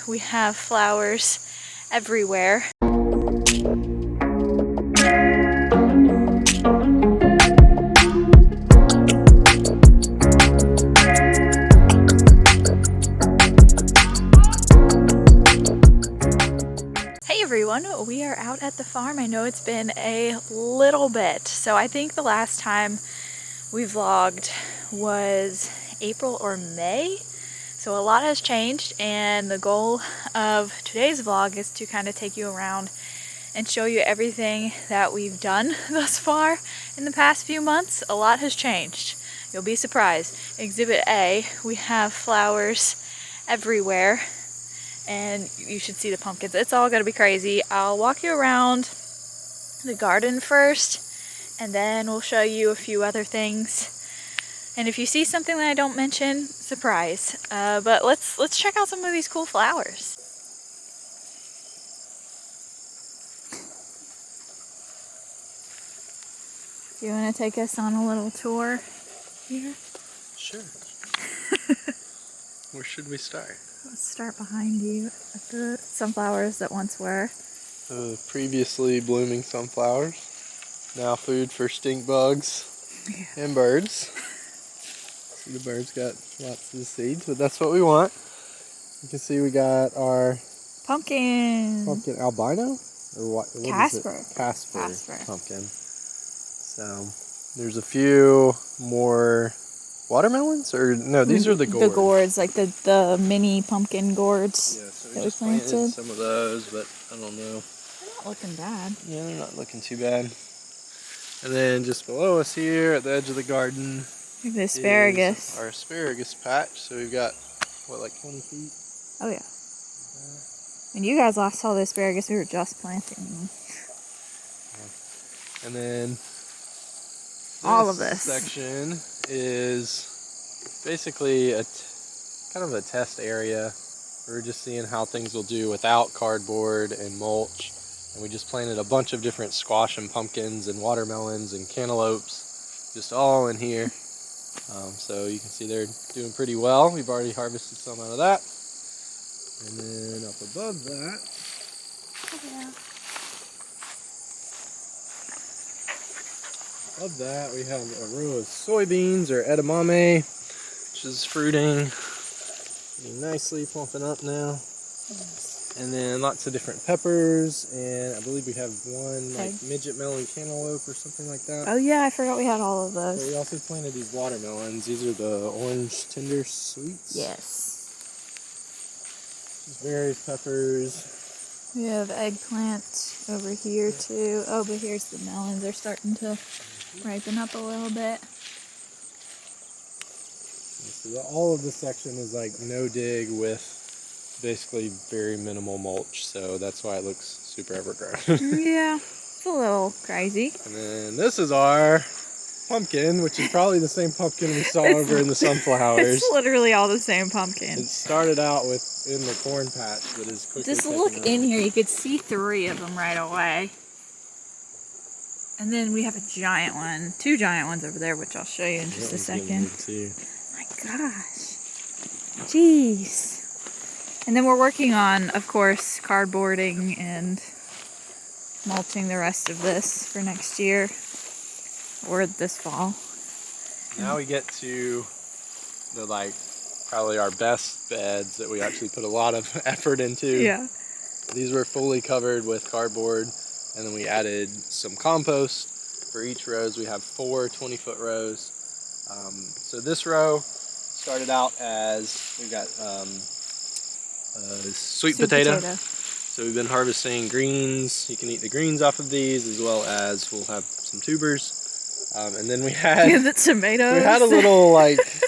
we have flowers everywhere. Hey everyone, we are out at the farm. I know it's been a little bit, so I think the last time we vlogged was April or May. So a lot has changed, and the goal of today's vlog is to kind of take you around and show you everything that we've done thus far in the past few months. A lot has changed. You'll be surprised. Exhibit A, we have flowers everywhere, and you should see the pumpkins. It's all gonna be crazy. I'll walk you around the garden first, and then we'll show you a few other things. And if you see something that I don't mention, surprise. But let's check out some of these cool flowers. Do you want to take us on a little tour here? Sure. Where should we start? Let's start behind you at the sunflowers that once were. Previously blooming sunflowers. Now food for stink bugs and birds. See, the birds got lots of seeds, but that's what we want. You can see we got our Pumpkin albino? Or what Casper. Is it? Casper pumpkin. So there's a few more watermelons, or no, these are the gourds. The gourds, like the mini pumpkin gourds. Yeah, so we that just we planted. some of those, but I don't know. They're not looking bad. Yeah, they're not looking too bad. And then just below us here at the edge of the garden, The asparagus. Our asparagus patch. So we've got, what, like 20 feet? Oh yeah. When you guys last saw the asparagus, we were just planting them. And then all of this section is basically kind of a test area. We're just seeing how things will do without cardboard and mulch. And we just planted a bunch of different squash and pumpkins and watermelons and cantaloupes, just all in here. So you can see they're doing pretty well. We've already harvested some out of that. And then up above that, we have a row of soybeans or edamame, which is fruiting pretty nicely, plumping up now. And then lots of different peppers, and I believe we have one like midget melon cantaloupe or something like that. Oh yeah, I forgot we had all of those. So we also planted these watermelons. These are the orange tender sweets. Yes. Various peppers. We have eggplant over here too. Oh, but here's the melons. They're starting to ripen up a little bit. So all of this section is like no dig with basically very minimal mulch, so that's why it looks super overgrown. Yeah, it's a little crazy. And then this is our pumpkin, which is probably the same pumpkin we saw over in the sunflowers. It's literally all the same pumpkin. It started out in the corn patch, but is quickly just look in here. You could see 3 of them right away. And then we have a giant one, 2 giant ones over there, which I'll show you in just a second. My gosh. Jeez. And then we're working on, of course, cardboarding and mulching the rest of this for next year or this fall. Now we get to the probably our best beds that we actually put a lot of effort into. Yeah. These were fully covered with cardboard, and then we added some compost for each rows. We have 4 20-foot rows. So this row started out as, we've got sweet potato. So we've been harvesting greens. You can eat the greens off of these, as well as we'll have some tubers. And then we had the tomatoes. We had a little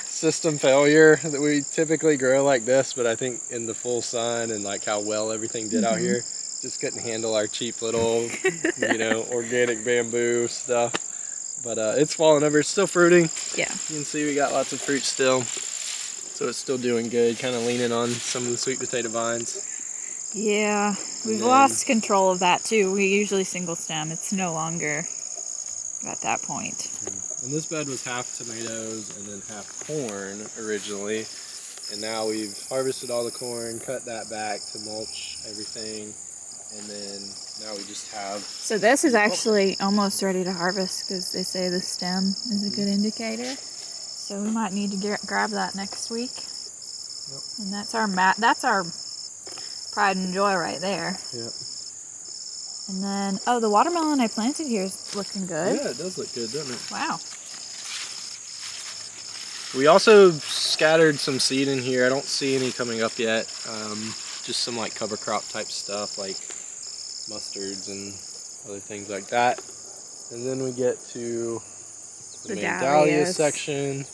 system failure that we typically grow like this, but I think in the full sun and how well everything did out here, just couldn't handle our cheap little, organic bamboo stuff. But it's falling over. It's still fruiting. Yeah. You can see we got lots of fruit still. So it's still doing good, kind of leaning on some of the sweet potato vines. Yeah, we've lost control of that too. We usually single stem. It's no longer at that point. And this bed was half tomatoes and then half corn originally. And now we've harvested all the corn, cut that back to mulch everything, and then now we just have... So this is actually almost ready to harvest because they say the stem is a good indicator. So we might need to grab that next week. Yep. And that's our pride and joy right there. Yep. And then, oh, the watermelon I planted here is looking good. Yeah, it does look good, doesn't it? Wow. We also scattered some seed in here. I don't see any coming up yet. Just some like cover crop type stuff like mustards and other things like that. And then we get to the main dahlia section.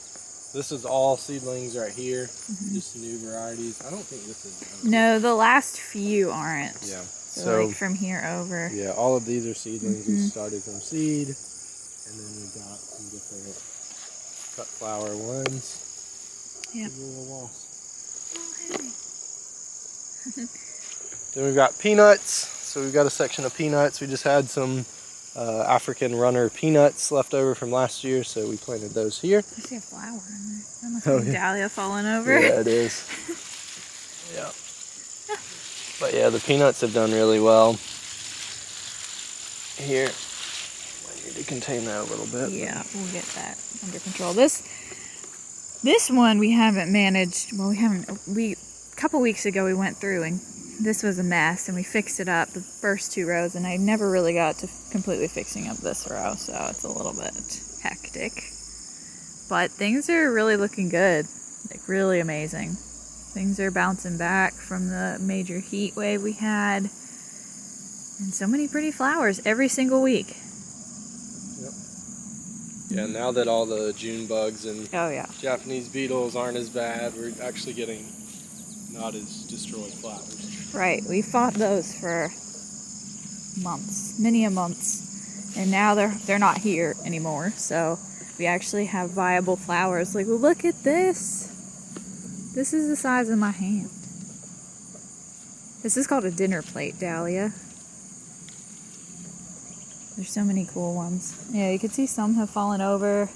This is all seedlings right here, just new varieties. I don't think this is... No, the last few aren't. Yeah. So like from here over. Yeah, all of these are seedlings. We started from seed, and then we got some different cut flower ones. Yeah. Little wasp. Oh, hey. Then we've got peanuts. So we've got a section of peanuts. We just had some African runner peanuts left over from last year, so we planted those here. I see a flower in there. That must be dahlia falling over. Yeah, it is. Yeah. But yeah, the peanuts have done really well. Here, I need to contain that a little bit. Yeah, we'll get that under control. This one we haven't managed. Well, a couple weeks ago we went through and this was a mess and we fixed it up the first 2 rows, and I never really got to completely fixing up this row, so it's a little bit hectic. But things are really looking good, like really amazing. Things are bouncing back from the major heat wave we had. And so many pretty flowers every single week. Yep. Yeah, now that all the June bugs and oh, Japanese beetles aren't as bad, we're actually getting not as destroyed flowers. Right, we fought those for months, many a months. And now they're not here anymore, so we actually have viable flowers. Like, well, look at this. This is the size of my hand. This is called a dinner plate dahlia. There's so many cool ones. Yeah, you can see some have fallen over.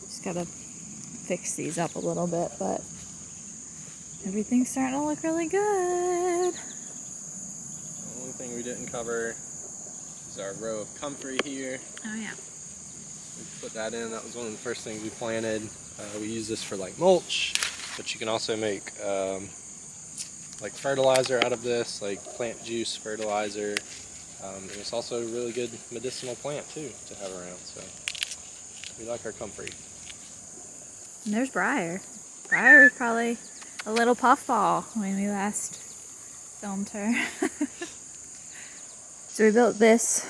Just gotta fix these up a little bit, but everything's starting to look really good. The only thing we didn't cover is our row of comfrey here. Oh yeah. We put that in. That was one of the first things we planted. We use this for like mulch, but you can also make like fertilizer out of this, like plant juice fertilizer. And it's also a really good medicinal plant too to have around. So we like our comfrey. And there's Briar. Briar was probably a little puffball when we last filmed her. So we built this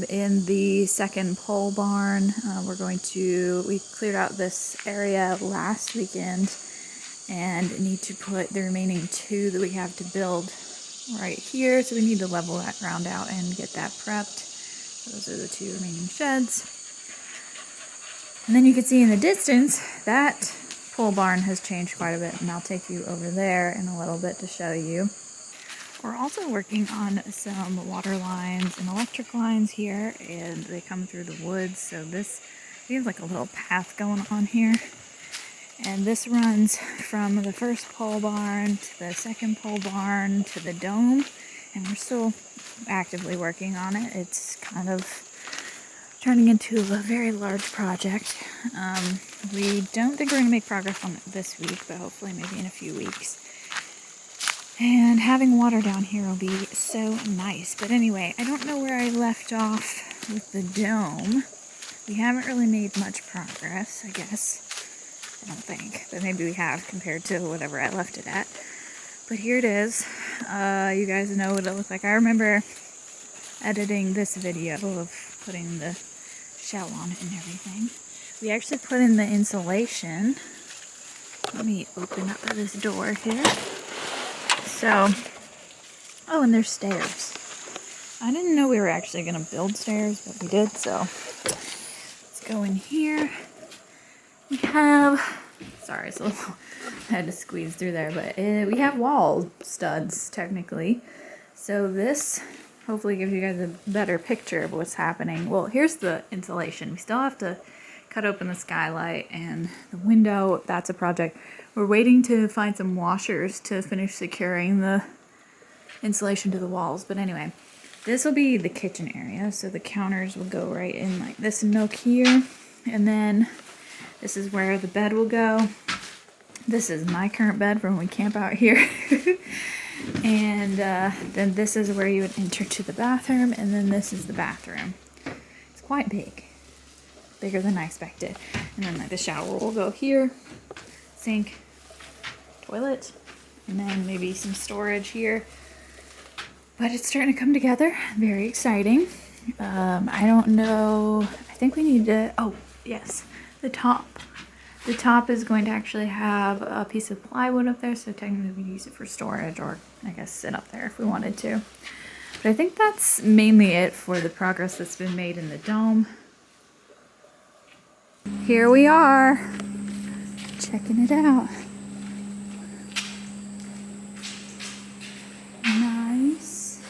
in the second pole barn. We cleared out this area last weekend and need to put the remaining 2 that we have to build right here. So we need to level that ground out and get that prepped. So those are the 2 remaining sheds. And then you can see in the distance that pole barn has changed quite a bit, and I'll take you over there in a little bit to show you. We're also working on some water lines and electric lines here, and they come through the woods. So we have like a little path going on here. And this runs from the first pole barn to the second pole barn to the dome. And we're still actively working on it. It's kind of turning into a very large project. We don't think we're going to make progress on it this week, but hopefully maybe in a few weeks. And having water down here will be so nice. But anyway, I don't know where I left off with the dome. We haven't really made much progress, I guess. I don't think, but maybe we have compared to whatever I left it at. But here it is. You guys know what it looked like. I remember editing this video of putting the shell on it and everything. We actually put in the insulation. Let me open up this door here. So, oh, and there's stairs. I didn't know we were actually going to build stairs, but we did, so let's go in here. We have, sorry, so I had to squeeze through there, but we have wall studs, technically. So this hopefully gives you guys a better picture of what's happening. Well, here's the insulation. We still have to cut open the skylight and the window. That's a project. We're waiting to find some washers to finish securing the insulation to the walls. But anyway, this will be the kitchen area. So the counters will go right in like this nook here. And then this is where the bed will go. This is my current bed from when we camp out here. And then this is where you would enter to the bathroom. And then this is the bathroom. It's quite big. Bigger than I expected. And then like the shower will go here. Sink, toilet, and then maybe some storage here. But it's starting to come together. Very exciting. I don't know. I think we need to, oh yes, the top. The top is going to actually have a piece of plywood up there, so technically we use it for storage, or I guess sit up there if we wanted to. But I think that's mainly it for the progress that's been made in the dome. Here we are, checking it out. Nice.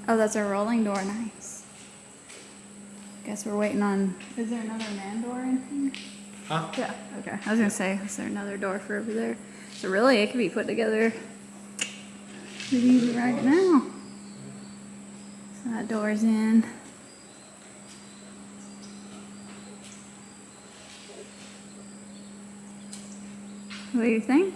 Oh, that's a rolling door, nice. Guess we're waiting on, is there another man door in here? Huh? Yeah, okay. I was gonna say, is there another door for over there? So really, it could be put together pretty easy right now. So that door's in. What do you think?